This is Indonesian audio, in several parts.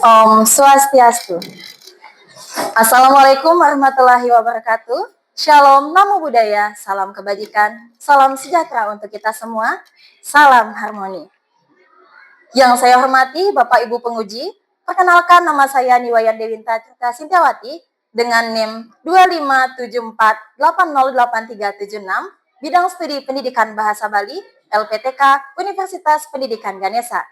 Om Swastiastu. Assalamualaikum warahmatullahi wabarakatuh. Shalom, namo buddhaya, salam kebajikan, salam sejahtera untuk kita semua, salam harmoni. Yang saya hormati Bapak Ibu penguji, perkenalkan nama saya Niwayan Dewinta Tirta Sintiawati dengan NIM 25748088376, bidang studi pendidikan bahasa Bali, LPTK, Universitas Pendidikan Ganesha.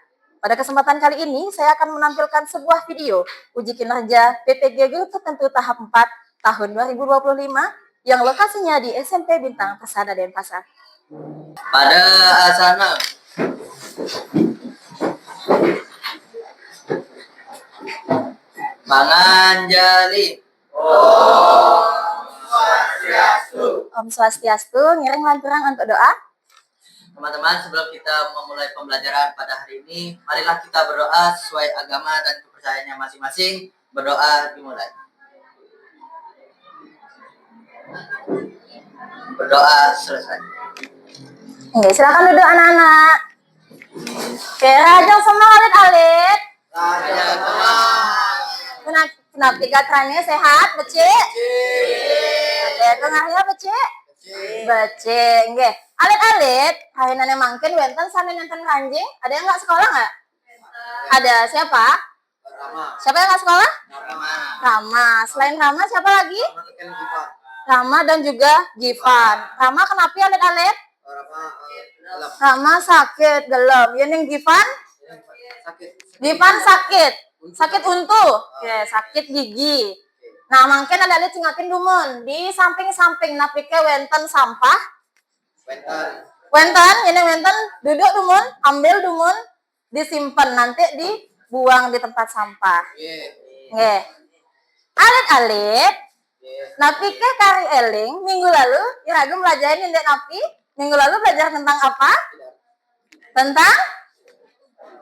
Pada kesempatan kali ini, saya akan menampilkan sebuah video uji kinerja PPG Guru Tertentu tahap 4 tahun 2025 yang lokasinya di SMP Bintang Persada Denpasar. Pada asana Manganjali. Om Swastiastu, ngiring lanturan untuk doa. Teman-teman, sebelum kita memulai pembelajaran pada hari ini, marilah kita berdoa sesuai agama dan kepercayaannya masing-masing. Berdoa dimulai. Berdoa selesai. Oke, silakan duduk anak-anak. Oke, rajang semua alit-alit. Raja tenang. Kenapa tiga kerannya sehat, becik? Oke, tengahnya becik? Becik, nggih. Alit-alit, hainane mangkin wenten sane nenten ranjing. Ada yang nggak sekolah nggak? Ada, siapa? Rama. Siapa yang nggak sekolah? Rama. Rama. Selain Rama, siapa lagi? Rama. Rama dan juga Givan. Rama kenapa alit-alit? Rama sakit, gelem. Ya ning Givan? Givan sakit. Sakit untu. Oke, sakit gigi. Nah, mungkin ada lihat singatin dumun di samping-samping napike wenten sampah. Wenten, ini wenten duduk dumun, ambil dumun, disimpan nanti dibuang di tempat sampah. Nggih. Alit-alit. Napike kari eling minggu lalu iragu belajarin indek napi. Minggu lalu belajar tentang apa?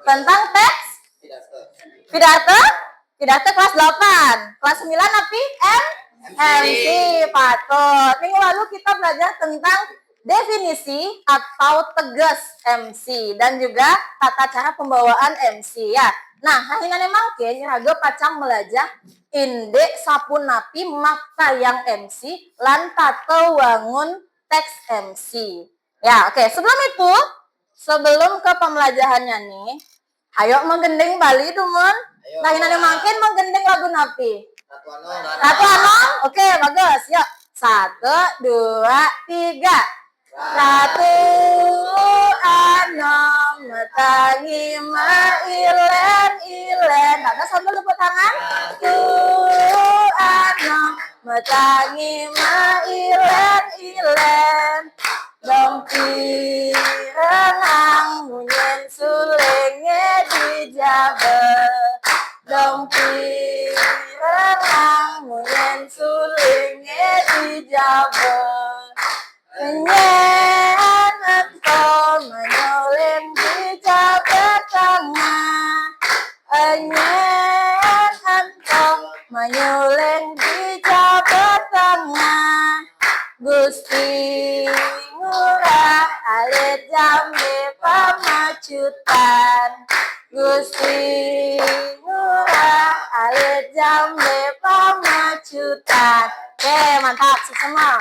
Tentang teks pidato kelas 8. Kelas 9 napi MC patut. Minggu lalu kita belajar tentang definisi atau tegas MC dan juga tata cara pembawaan MC ya. Nah, hahinane mangke raga pacang belajar indek sapun napi makta yang MC lan tato wangun teks MC. Ya, oke. Sebelum ke pembelajarannya nih, ayo menggending Bali dumun. Nah, ini mungkin menggending lagu napi. Satu anom. Oke, bagus. Yuk. 1, 2, 3. Satu anom metangi ilen. Bagus, sambil tepuk tangan. Satu anom metangi ilen. Dompi renang munyen sulenge dijabel. Dompi renang munyen sulenge dijabel. Menyen entol menyoleng dijabel tengah. Menyen entol menyoleng dijabel tengah. Gusti ngurah alit jambe pamacutan. Gusti ngurah alit jambe pamacutan. Oke, mantap semua.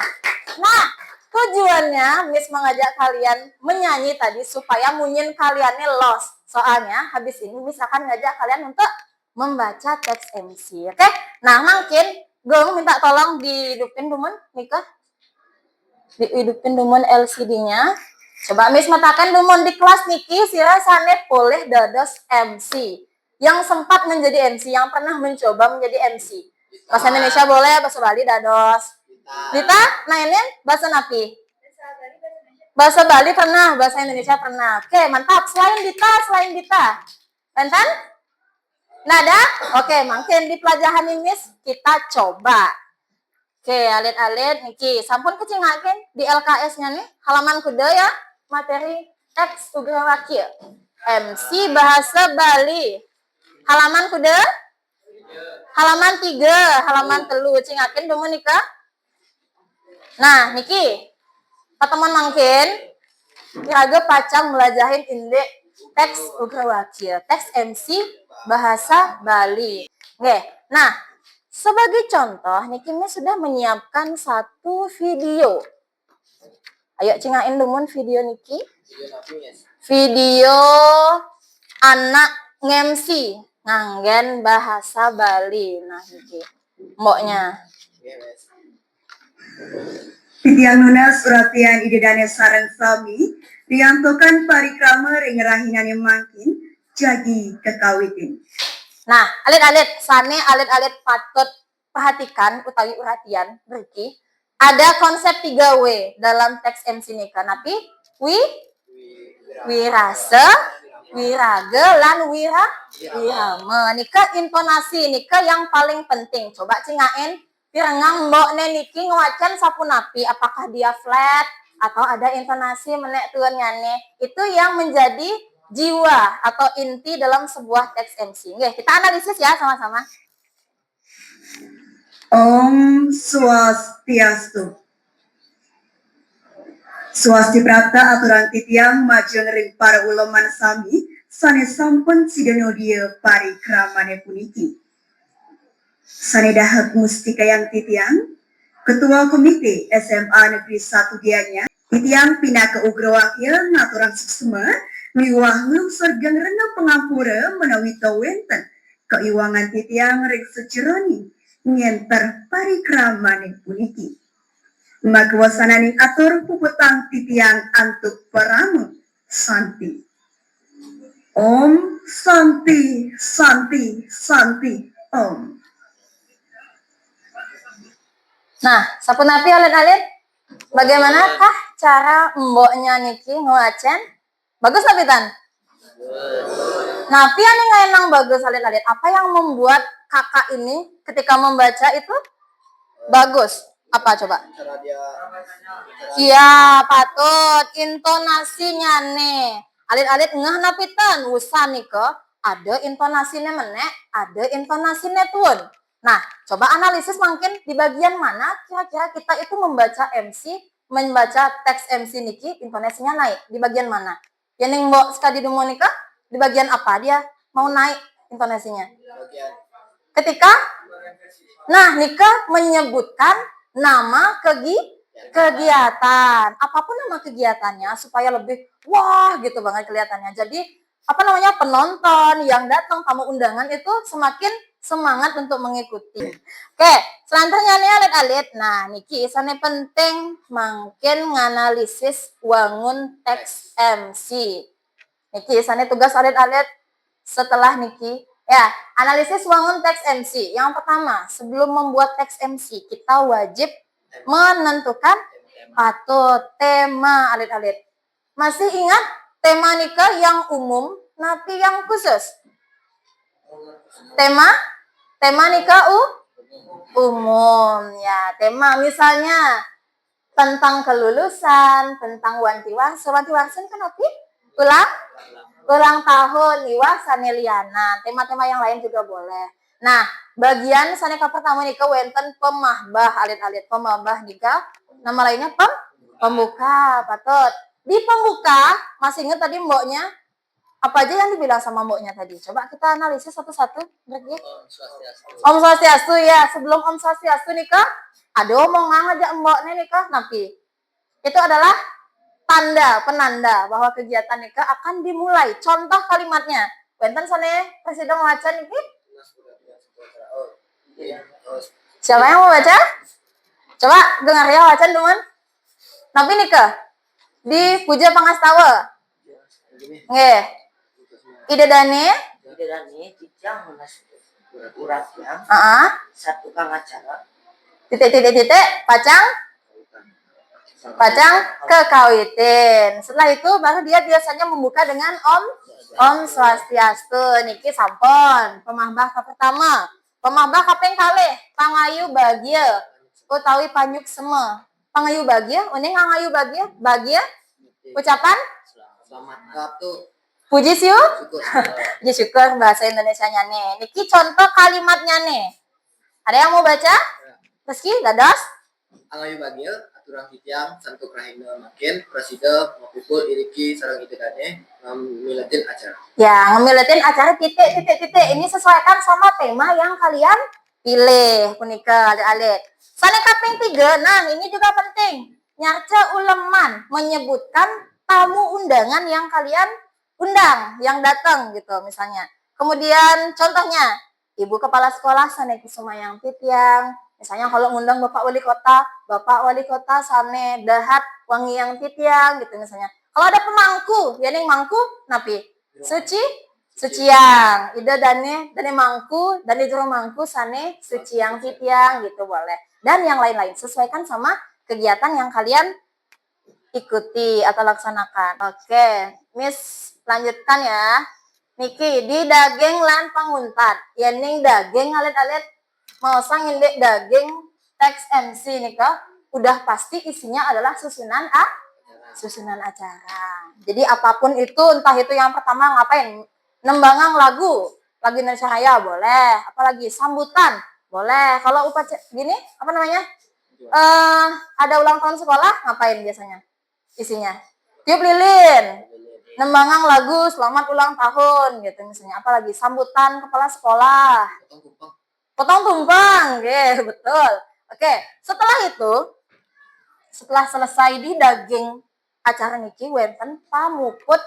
Nah, tujuannya Miss mengajak kalian menyanyi tadi supaya munyin kaliannya lost. Soalnya habis ini Miss akan ngajak kalian untuk membaca teks MC. Oke? Nah, mungkin gue minta tolong dihidupin dumun Nika. Dihidupin dumun LCD-nya. Coba Miss matakan dumun di kelas niki sirasane boleh dados MC. Yang sempat menjadi MC, yang pernah mencoba menjadi MC. Bahasa Indonesia boleh, bahasa Bali dados. Dita, mainin bahasa napi? Bahasa Bali pernah, bahasa Indonesia pernah. Oke, mantap. Selain Dita. Enten? Nada? Oke, mungkin di pelajaran ini Miss kita coba. Oke, alit-alit niki. Sampun kecingakin di LKS-nya nih, halaman kuda ya, materi teks tugas wakil. MC bahasa Bali. Halaman kuda? Halaman 3, halaman telu. Cingakin dulu nika. Nah, niki. Teman mungkin, kiraga pacang belajarin indek teks Ugrawakil, teks MC bahasa Bali. Oke, nah sebagai contoh, Nikimnya sudah menyiapkan satu video. Ayo cingain dumun video Niki. Video anak ngemsi nganggen bahasa Bali. Nah Niki, mboknya. Titiang nuna suratian idedane sareng sami riantokan parikrama ring rahinane mangkin jadi kekawitin. Nah, alit-alit sane alit-alit patut perhatikan utawi perhatian Riki. Ada konsep 3W dalam teks MC Nika. Napi wirase, wirage, lan wirama. Nika intonasi Nika yang paling penting. Coba cingain pirengang mbok Niki ngawacan sapunapi. Apakah dia flat atau ada intonasi menek tuan nyane. Itu yang menjadi jiwa atau inti dalam sebuah teks MC. Oke, kita analisis ya sama-sama. Om Swastiastu. Swasti prapta aturan titiang majeng ring para uleman sami sane sampun sidono dia parikramane puniki. Sane dahak mustika yang titiang Ketua Komite SMA Negeri 1 Gianyar titiang pindah ke Ugrawakil ngaturan suksema miwah lungsur gang renang pengampura menawi tawenten keiwangan titiang ring seceroni nyenter parikramane puniki. Magwasananing atur puputang titiang antuk paramu santi. Om santi santi santi om. Nah, sapunapi alit-alit, bagaimanakah cara mboknya Niki ngewacen? Bagus tapi Tan? Napi ane nggak enang bagus alit-alit. Apa yang membuat kakak ini ketika membaca itu bagus? Apa coba? Iya, patut. Intonasinya nih. Alit-alit ngeh napitan. Usan nih ke. Ada intonasinya menek, ada intonasinya tuan. Nah, coba analisis mungkin di bagian mana kira-kira kita itu membaca MC, membaca teks MC Niki, intonasinya naik. Di bagian mana? Yang mbok sekali demo Nika, di bagian apa dia mau naik intonasinya? Ketika, nah Nika menyebutkan nama kegiatan, apapun nama kegiatannya supaya lebih wah gitu banget kelihatannya. Jadi apa namanya penonton yang datang tamu undangan itu semakin semangat untuk mengikuti. Oke, selanjutnya nih alit-alit. Nah, niki isane penting makin nganalisis wangun teks MC. Niki isane tugas alit-alit setelah niki. Ya, analisis wangun teks MC. Yang pertama, sebelum membuat teks MC, kita wajib menentukan patut tema alit-alit. Masih ingat tema nikah yang umum, tapi yang khusus? Tema nikah umum ya. Tema misalnya tentang kelulusan, tentang wanti-wansi. Wanti-wansi kan apa? Ulang tahun, iwah saneliana. Tema-tema yang lain juga boleh. Nah, bagian saneka pertama nikah wenten pemahbah alit-alit. Pemahbah nikah, nama lainnya pembuka, patut. Di pembuka, masih ingat tadi mboknya? Apa aja yang dibilang sama mboknya tadi? Coba kita analisis satu-satu. Om Swastiastu ya. Sebelum Om Swastiastu nikah, ada omongan aja mboknya nikah. Napi. Itu adalah penanda bahwa kegiatan nikah akan dimulai. Contoh kalimatnya. Wenten sana presiden wacan ini. Siapa yang mau baca? Coba dengar ya wacan teman. Napi nikah di Puja Pangastawa. Nggih. Idedane cicang urat yang satu kang acara titik pacang kekawitin. Setelah itu baru dia biasanya membuka dengan Om Swastiastu. Niki sampun pemahbah pertama. Pemahbah kaping kalih pangayu bahagia utawi panyuk sema. Pangayu bahagia, uning pangayu bahagia ucapan Selamat tuh. Puji syukur bahasa Indonesianya nih. Niki contoh kalimatnya nih. Ada yang mau baca? Meski dados Angayu bagil aturang titiang santuk rahina makin presida mapukul iriki sarang itedane ngamilatin acara. Ya, ngemiletin acara titik. Ini sesuaikan sama tema yang kalian pilih. Punika alit-alit. Sane kaping 3. Nah, ini juga penting. Nyarca uleman menyebutkan tamu undangan yang kalian undang, yang datang gitu misalnya. Kemudian contohnya, Ibu Kepala Sekolah Sane Kusumayang Titiang. Misalnya kalau ngundang Bapak Wali Kota Sane Dahat Wangi yang Titiang gitu misalnya. Kalau ada pemangku, ya ning mangku napi? Suciang. Ida dane mangku, dan jero mangku Sane Suciang Titiang gitu boleh. Dan yang lain-lain sesuaikan sama kegiatan yang kalian ikuti atau laksanakan. Oke, Miss lanjutkan ya. Niki di daging lan panguntat. Ya ning daging alit-alit mau sang indek daging teks MC nika udah pasti isinya adalah susunan acara. Jadi apapun itu, entah itu yang pertama ngapain, nembangang lagu Indonesia Raya boleh, apalagi sambutan boleh. Kalau upacara gini apa namanya? Ada ulang tahun sekolah ngapain biasanya? Isinya tiup lilin, nembangang lagu selamat ulang tahun gitu misalnya, apalagi sambutan kepala sekolah, potong tumpeng, oke, betul. Oke, setelah selesai di daging acara niki wenten pamuput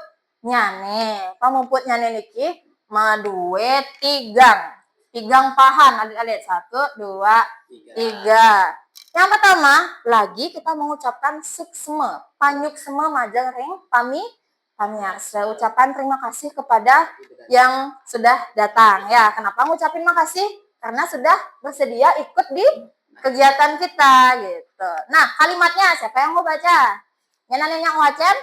nyane niki maduwe tigang pahan adik-adik 1, 2, 3. Yang pertama lagi kita mengucapkan suksme panyuksme majeng ring pamiarsa, ucapan terima kasih kepada yang sudah datang ya. Kenapa ngucapin makasih? Karena sudah bersedia ikut di kegiatan kita gitu. Nah, kalimatnya siapa yang mau baca? Nyanyi wacan?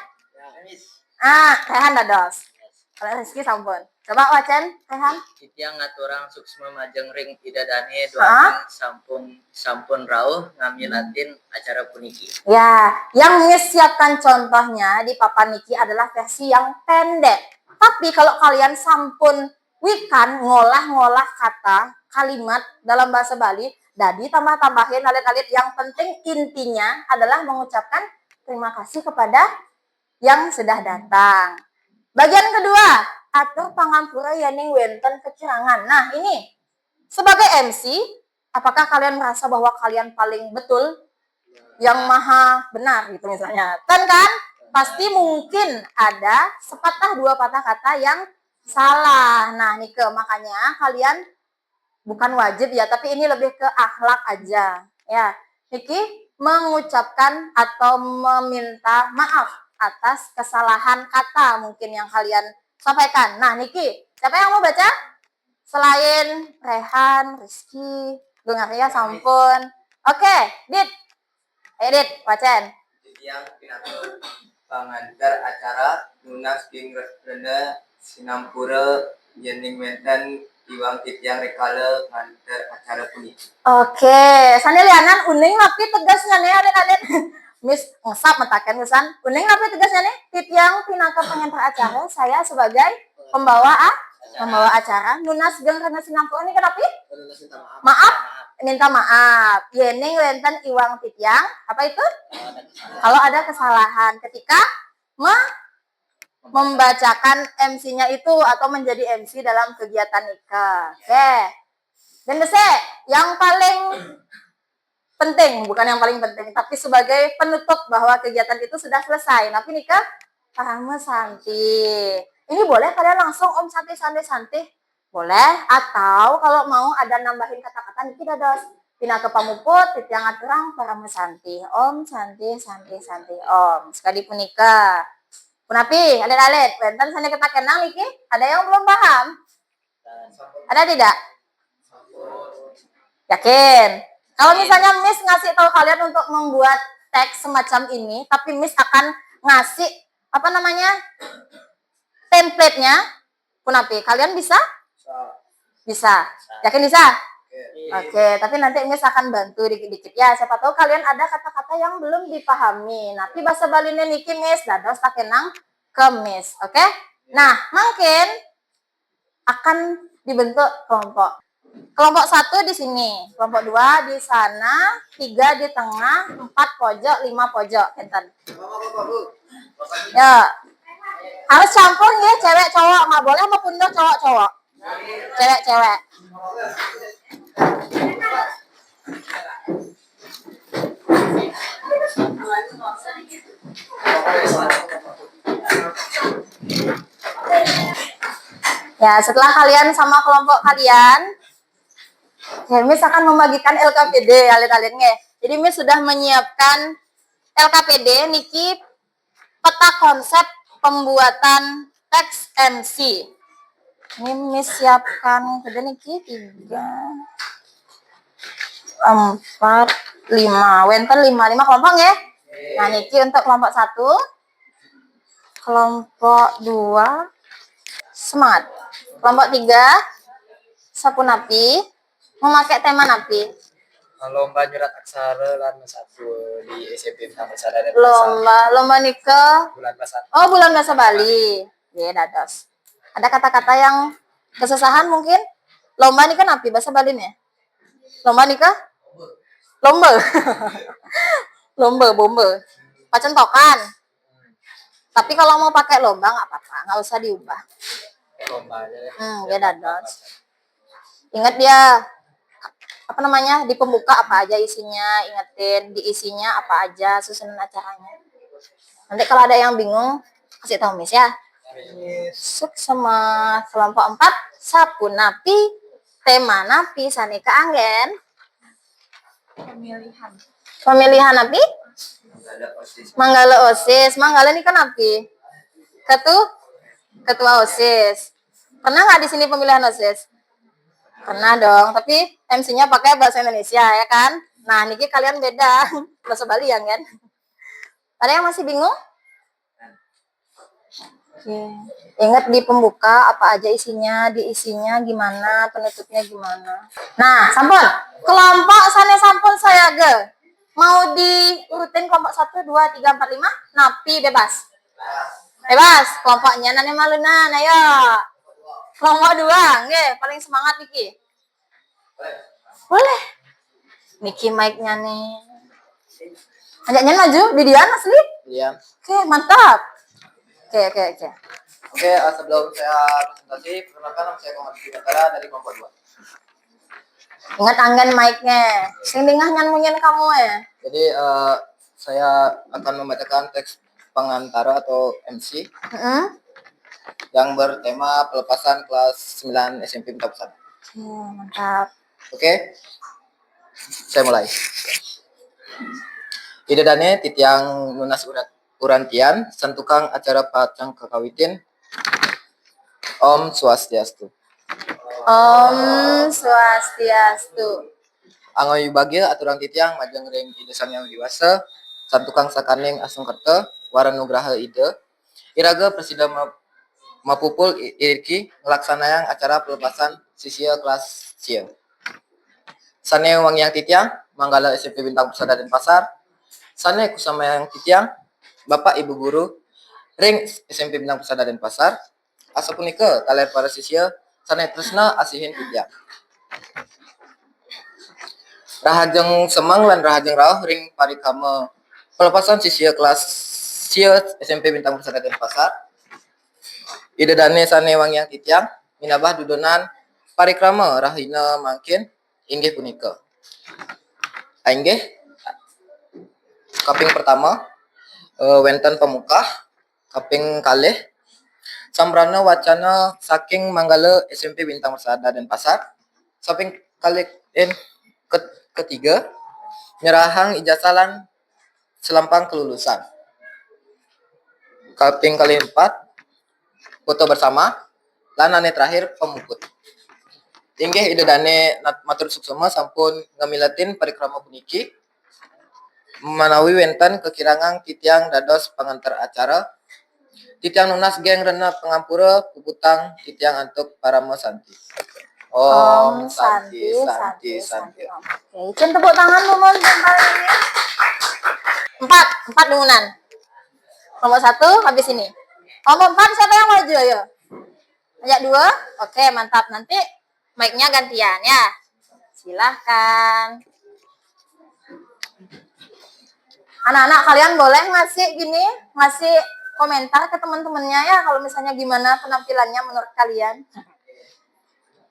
Rehan dados. Kalau Rizky sampun. Coba wacan, Rehan. Titiang ngaturang suksma majeng ring idadane doa sampun rauh ngamilatin acara puniki. Ya, yang Miss siapkan contohnya di papan niki adalah versi yang pendek. Tapi kalau kalian sampun wikan ngolah kata kalimat dalam bahasa Bali, jadi tambahin alit-alit, yang penting intinya adalah mengucapkan terima kasih kepada yang sudah datang. Bagian kedua, atur pangampura yaning wenten kecurangan. Nah, ini sebagai MC, apakah kalian merasa bahwa kalian paling betul, yang maha benar gitu misalnya? Kan? Pasti mungkin ada sepatah dua patah kata yang salah. Nah, Nike, makanya kalian bukan wajib ya, tapi ini lebih ke akhlak aja. Ya, Niki mengucapkan atau meminta maaf atas kesalahan kata mungkin yang kalian sampaikan. Nah, Niki, siapa yang mau baca? Selain Rehan, Rizky, Gungaria, sampun. Oke, Dit. Dit, wacan. Yang pinatur pangantar acara nunas king renda sinampura yening wenten iwang titiang rekala ngantar acara puniki. Oke, sani lianan uning tapi tegasnya nih adik-adik. Miss ngesap mentaken misan. Uning tapi tegasnya nih titiang pinangka pengantar acara, saya sebagai pembawa acara nunas jeung renda sinampura ini kenapa? Minta maaf. Yening wenten iwang titiang apa itu? Kalau ada kesalahan ketika membacakan MC-nya itu atau menjadi MC dalam kegiatan nikah. Oke. Dan yang paling penting, bukan yang paling penting, tapi sebagai penutup bahwa kegiatan itu sudah selesai. Tapi nikah parame santi. Ini boleh kalian langsung om santai. Boleh, atau kalau mau ada nambahin kata-kata niki dados pina ke pamuput titiang aturang parame santi. Om santi om. Sekali punika. Punapi, alit-alit, wenten sane kita kenal niki, ada yang belum paham? Ada tidak? Yakin? Kalau misalnya Miss ngasih tahu kalian untuk membuat teks semacam ini, tapi Miss akan ngasih template-nya, punapi, kalian bisa? Bisa. Yakin bisa? Oke, tapi nanti Miss akan bantu dikit-dikit ya. Siapa tahu kalian ada kata-kata yang belum dipahami. Tapi bahasa Baline niki Miss dados takenang ke Miss, oke? Nah, mungkin akan dibentuk kelompok. Kelompok 1 di sini, kelompok 2 di sana, 3 di tengah, 4 pojok, 5 pojok, enten. Ya. Harus campur ya, cewek cowok, nggak boleh sama pundo cowok. Cewek. Ya, setelah kalian sama kelompok kalian, ya, Miss akan membagikan LKPD kalian nggih. Jadi Miss sudah menyiapkan LKPD niki peta konsep pembuatan teks MC. Ini Miss siapkan sudah niki 3 4 5. Wenten 5 kelompok ya. Nah, niki untuk kelompok 1. Kelompok 2 semangat. Kelompok 3 sapu napi. Memakai tema napi. Lomba nyerat aksara lan satu di SMP Taman Sadar. Lomba nikah Bulan bahasa. Oh, bulan bahasa Bali. Ya, dados. Ada kata-kata yang kesusahan mungkin? Lomba nikah napi bahasa Bali nih. Lomba nikah? Lomba. Bomba. Pacentokan. Tapi kalau mau pakai lomba nggak apa-apa, nggak usah diubah. Lomba aja. Ya dados. Ingat dia apa namanya di pembuka apa aja isinya, ingetin di isinya apa aja, susunan acaranya. Nanti kalau ada yang bingung kasih tahu Miss ya. Suk sama kelompok 4 sapu napi, tema napi, saneka anggen. Pemilihan napi? Manggala OSIS. Manggala ini kan napi? Ketua OSIS. Pernah nggak di sini pemilihan OSIS? Pernah dong, tapi MC-nya pakai bahasa Indonesia ya kan? Nah, niki kalian beda bahasa Bali ya kan? Ada yang masih bingung? Oke. Ingat di pembuka apa aja isinya, diisinya gimana, penutupnya gimana. Nah, sampun. Kelompok sampun saya ge. Mau diurutin kelompok 1, 2, 3, 4, 5? Napi bebas. Bebas. Kelompoknya nanya malunan, ayo. Kelompok 2, nggih, paling semangat Niki. Boleh. Niki mic-nya nih. Ajaknya maju, Didian asli? Iya. Oke, mantap. Oke. Oke, sebelum saya presentasi, perkenalkan nama saya Muhammad Batara dari kelompok 2. Ingat anggan mic-nya. Sing dingah nyanyiin kamu ya. Jadi saya akan membacakan teks pengantara atau MC yang bertema pelepasan kelas 9 SMP Minta Pusat. Mantap. Oke, saya mulai. Ide dane titiang nunas urantian, sentukang acara pacang kekawitin. Om Swastiastu. Om Swastiastu. Angoy bagia aturan titiang majeng ring idesan yang diwasa, santukang sakaning asung kerta, waran nugraha ide. Iraga presida mapupul irki ngelaksanayang acara pelepasan sisia kelas sia. Sane wang yang titiang, Manggala SMP Bintang Pusat dan Pasar. Sane kusama yang titiang, Bapak Ibu Guru, ring SMP Bintang Pusat dan Pasar. Asa punika kaler para sisia, sane tresna asihin titiang. Rahajeng semang lan rahajeng rauh ring parikama pelepasan sisia kelas sia SMP Bintang Pusat dan Pasar. Ide dane sane wang yang titiang, minabah dudonan parikrama rahina mangkin inggih punika. Inggih kaping pertama wenten pemuka, kaping kalih sambrana wacana saking Manggala SMP Bintang Persada dan Pasar. Kaping kalih ketiga nyerahang ijazalan selampang kelulusan. Kaping kalih 4 foto bersama lan ane terakhir pemukut. Inggih ide dane matur suksema sampun ngamilatin parikrama puniki manawi wenten kekirangan titiang dados pengantar acara. Titiang nunas geng rena pengampura puputang titiang antuk parama santi. Om santi. Oke, izin tepuk tangan mohon tentang ini. 4 dungunan. Nomor 1 habis ini. Nomor 4 siapa yang maju ayo? Ajak 2. Oke, mantap. Nanti mic-nya gantian ya. Silahkan. Anak-anak kalian boleh ngasih komentar ke teman-temannya ya kalau misalnya gimana penampilannya menurut kalian.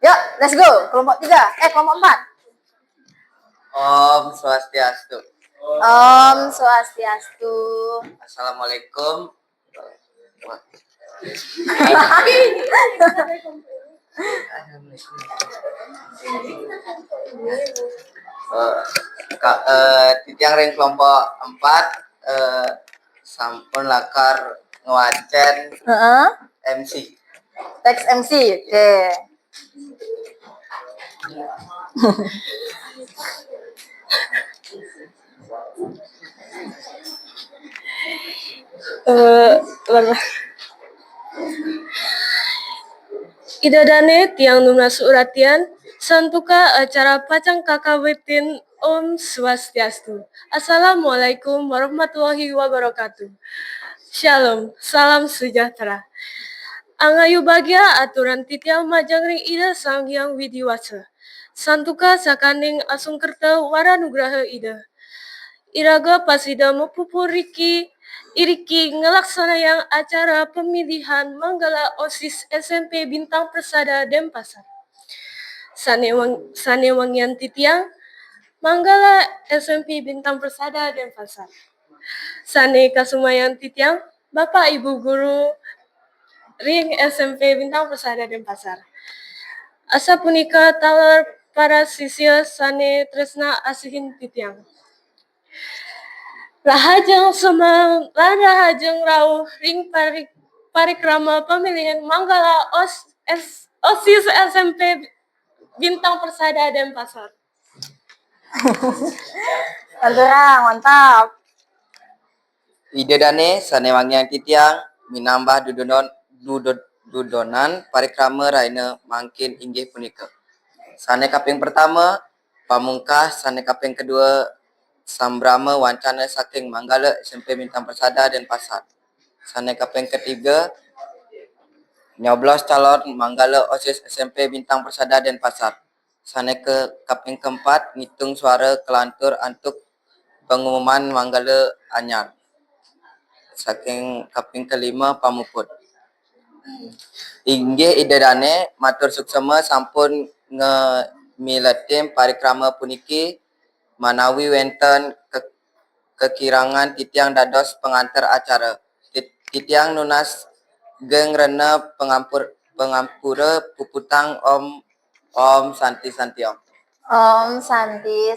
Yuk, let's go. Kelompok 3, kelompok 4. Om Swastiastu. Om Swastiastu. Assalamualaikum. Titiang ring kelompok 4 sampun lakar ngewacen MC. Teks MC, oke. Idadane tiang nunas uratian santuka acara pacang kakawitin Om Swastiastu. Assalamualaikum warahmatullahi wabarakatuh. Shalom, salam sejahtera. Angayu bagia aturan titiang majangring ida Sanghyang Widiwasa. Santuka sakaning asungkerta waranugraha ida. Iraga pasida mepupuriki iriki ngelaksanayang acara pemilihan Manggala OSIS SMP Bintang Persada Denpasar. Sanewangian titiang Manggala SMP Bintang Persada Denpasar. Sane kasumayan titiang Bapak Ibu Guru Ring SMP Bintang Persada Denpasar. Asa punika talar para siswa sane tresna asihin titiang. Rahajeng Sumang lan rahajeng rauh ring parikrama pemilihan Manggala OSIS SMP Bintang Persada Denpasar. Mantap. Idedane sanewangian titiang minambah dudonan parikrama raina mangkin inggih punika. Sane kaping pertama pamungkas, sane kaping kedua sambrama wancana saking Manggala SMP Bintang Persada Denpasar. Sane kaping ketiga nyoblos calon Manggala OSIS SMP Bintang Persada Denpasar. Sane ke kaping keempat ngitung suara kelantur untuk pengumuman Manggala anyar. Saking kaping kelima pamuput. Inggih idedane matur suksema sampun ngemiletin parikrama puniki manawi wenten kekirangan titiang dados pengantar acara. Titiang nunas geng rena pengampura puputang Om Santi Om. Om Santi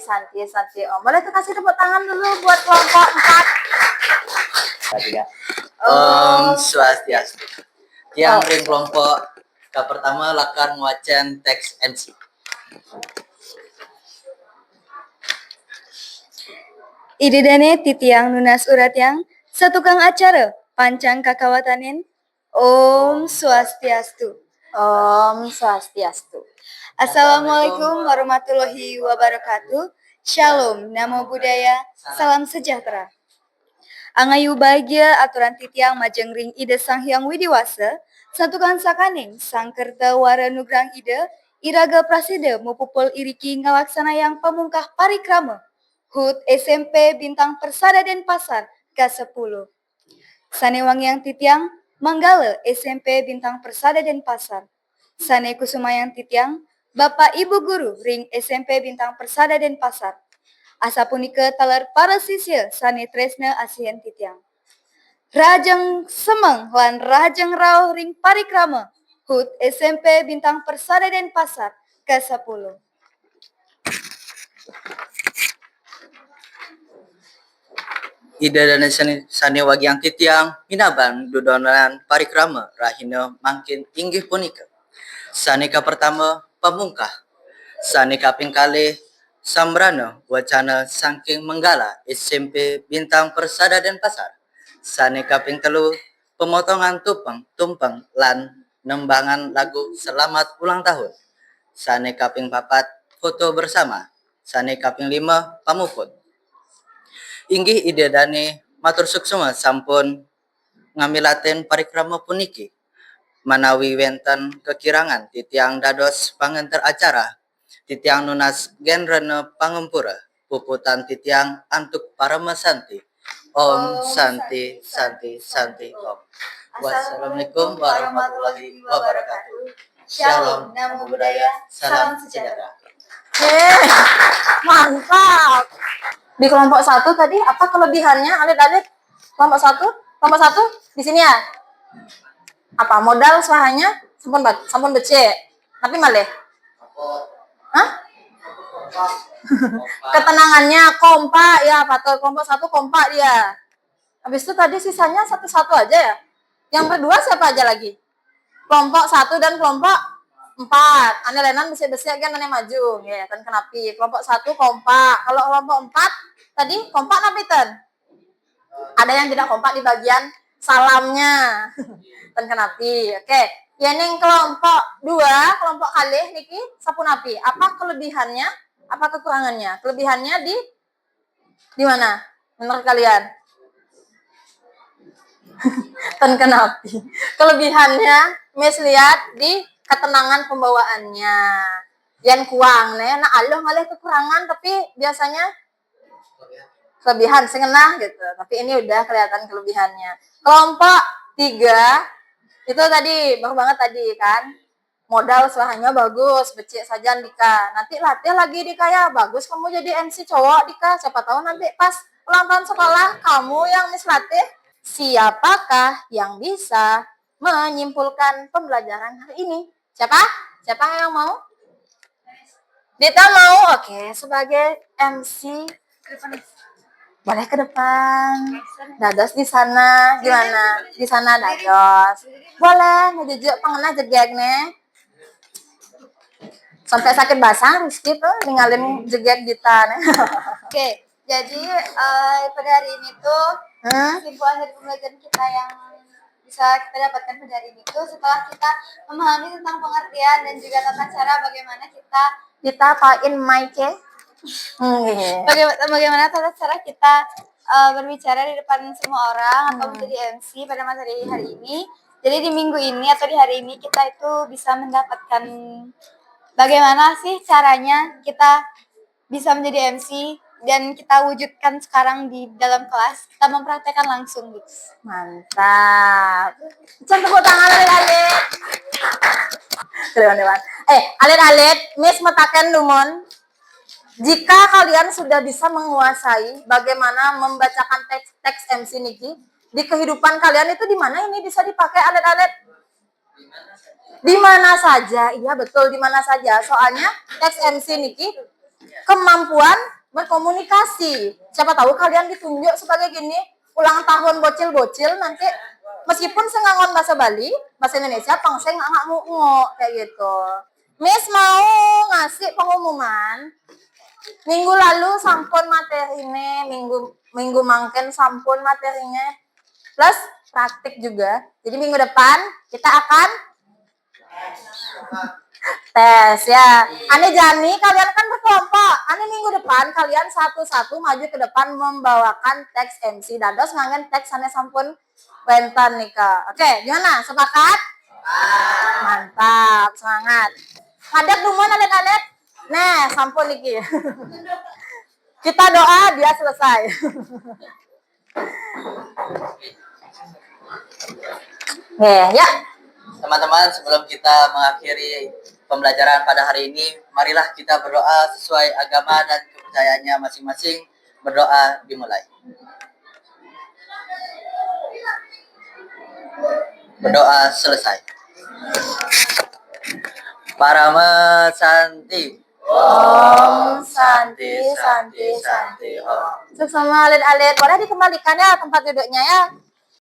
Om. Boleh tuh kasih tepuk tangan dulu buat kelompok 4. Om Swastiastu. Tiang ring kelompok pertama lakar ngwacen teks MC. Idedane titiang nunas uratiang satukang acara pancang kakawatanin Om Swastiastu. Om Swastiastu. Assalamualaikum warahmatullahi wabarakatuh. Shalom, namo buddhaya, salam sejahtera. Angayu bahagia aturan titiang majengring ide Sanghyang Widiwasa, satukang sakaning sangkerta wara nugrang ide, iraga prasida mupupul iriki ngalaksana yang pamungkah parikrama. HUT SMP Bintang Persada Denpasar ke-10. Sanewangiang titiang Manggala SMP Bintang Persada Denpasar. Sane kusumayang titiang Bapak Ibu Guru Ring SMP Bintang Persada Denpasar. Asa punika talar para siswa sane tresna asihan titiang. Rajeng Semeng lan rajeng rauh ring parikrama HUT SMP Bintang Persada Denpasar ke-10. Ida dan sane wagiang titiang minaban dudonan parikrama rahina mangkin inggih punika. Saneka pertama pamungkah. Saneka kaping kalih sambrana wacana saking Manggala SMP Bintang Persada Denpasar. Saneka kaping telu pemotongan tumpeng lan nembangan lagu selamat ulang tahun. Saneka kaping papat foto bersama. Saneka kaping 5 pamuput. Inggih idedane matur suksema sampun ngamilaten parikrama puniki manawi wenten kekirangan titiang dados pangantar acara Titiang nunas genrene pangempura, puputan titiang antuk parama santi. Om Santi Santi Santi Om. Wassalamualaikum warahmatullahi wabarakatuh. Shalom, namo buddhaya, salam sejahtera. Mantap. Di kelompok 1 tadi apa kelebihannya? Alit-alit. Kelompok 1, di sini ya. Apa modal suaranya? Sampun becek. Tapi malih. Hah? Ketenangannya kompak ya, Patul. Kelompok 1 kompak dia. Habis itu tadi sisanya satu-satu aja ya. Yang berdua siapa aja lagi? Kelompok 1 dan kelompok 4. Ane lenan besi-besi kan ane maju ya, kan kenapi. Kelompok 1 kompak. Kalau kelompok 4 tadi kompak napiten. Ada yang tidak kompak di bagian salamnya. Kan kenapi. Oke. Ya ning kelompok 2, kelompok kalih niki sapunapi. Apa kelebihannya? Apa kekurangannya? Kelebihannya di mana? Menurut kalian? Ten kenapi. Kelebihannya Miss lihat di ketenangan pembawaannya. Yang kuang nih, nah aloh ngalih kekurangan tapi biasanya kelebihan sengenah gitu. Tapi ini udah kelihatan kelebihannya. Kelompok 3 itu tadi baru banget tadi kan. Modal suaranya bagus, becek saja Dika. Nanti latih lagi Dika ya. Bagus kamu jadi MC cowok Dika. Siapa tahu nanti pas ulang tahun sekolah kamu yang Miss latih. Siapakah yang bisa menyimpulkan pembelajaran hari ini? Siapa? Siapa yang mau? Dita mau? Oke, sebagai MC boleh ke depan. Dados di sana gimana? Di sana Dados. Boleh ngejejuk pengenah jegek nih. Sampai sakit basah Rizky tuh ninggalin jegek Dita nih. Oke, jadi pada hari ini tuh kesimpulan dari pembelajaran kita yang bisa kita dapatkan pada hari ini tuh setelah kita memahami tentang pengertian dan juga tata cara bagaimana kita Pain mic ya. bagaimana tata cara kita berbicara di depan semua orang atau menjadi MC pada materi hari ini. Jadi di minggu ini atau di hari ini kita itu bisa mendapatkan bagaimana sih caranya kita bisa menjadi MC dan kita wujudkan sekarang di dalam kelas, kita mempraktekkan langsung gitu. Mantap. Tepuk tangan alit-alit. Keren-keren. Alit-alit, Miss metaken lumon. Jika kalian sudah bisa menguasai bagaimana membacakan teks MC niki di kehidupan kalian itu di mana ini bisa dipakai alit-alit? Di mana saja, iya betul di mana saja. Soalnya teks MC niki kemampuan berkomunikasi. Siapa tahu kalian ditunjuk sebagai gini, ulang tahun bocil-bocil nanti meskipun sengangon bahasa Bali, bahasa Indonesia pangseng nggak ngungu kayak gitu. Miss mau ngasih pengumuman. Minggu lalu sampun materinya, minggu mangken sampun materinya. Plus praktik juga. Jadi minggu depan kita akan tes ya. Ane Jani, kalian kan berkelompok. Ane minggu depan kalian satu-satu maju ke depan membawakan teks MC. Dados ngangen teks ane sampun wentan nika. Oke, gimana? Sepakat? Mantap, semangat. Padat lumon alet-alet. Nah, sampun niki. Kita doa dia selesai. Ya. Teman-teman, sebelum kita mengakhiri pembelajaran pada hari ini, marilah kita berdoa sesuai agama dan kepercayaannya masing-masing. Berdoa dimulai. Berdoa selesai. Parama Santi. Om Santi Santi Santi Om. Sama alit-alit boleh dikembalikan ya tempat duduknya ya.